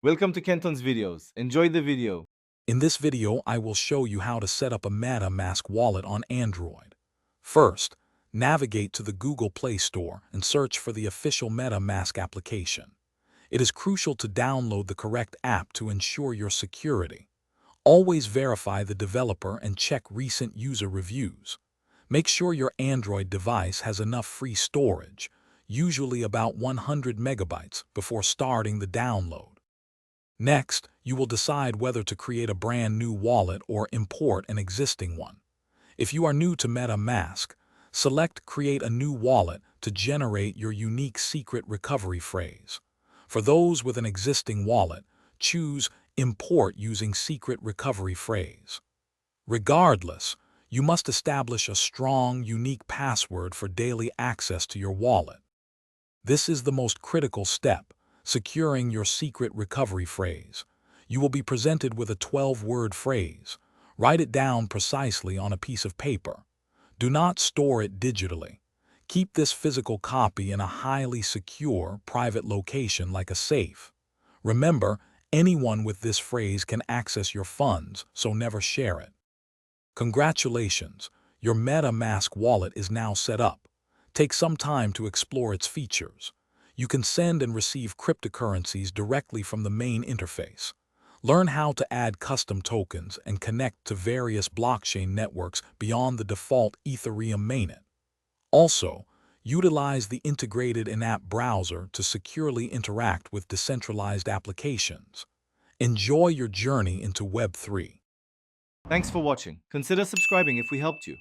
Welcome to Kenton's videos. Enjoy the video. In this video, I will show you how to set up a MetaMask wallet on Android. First, navigate to the Google Play Store and search for the official MetaMask application. It is crucial to download the correct app to ensure your security. Always verify the developer and check recent user reviews. Make sure your Android device has enough free storage, usually about 100 megabytes, before starting the download. Next, you will decide whether to create a brand new wallet or import an existing one. If you are new to MetaMask, select Create a New Wallet to generate your unique secret recovery phrase. For those with an existing wallet, choose Import using secret recovery phrase. Regardless, you must establish a strong, unique password for daily access to your wallet. This is the most critical step, securing your secret recovery phrase. You will be presented with a 12-word phrase. Write it down precisely on a piece of paper. Do not store it digitally. Keep this physical copy in a highly secure, private location like a safe. Remember, anyone with this phrase can access your funds, so never share it. Congratulations, your MetaMask wallet is now set up. Take some time to explore its features. You can send and receive cryptocurrencies directly from the main interface. Learn how to add custom tokens and connect to various blockchain networks beyond the default Ethereum mainnet. Also, utilize the integrated in-app browser to securely interact with decentralized applications. Enjoy your journey into Web3. Thanks for watching. Consider subscribing if we helped you.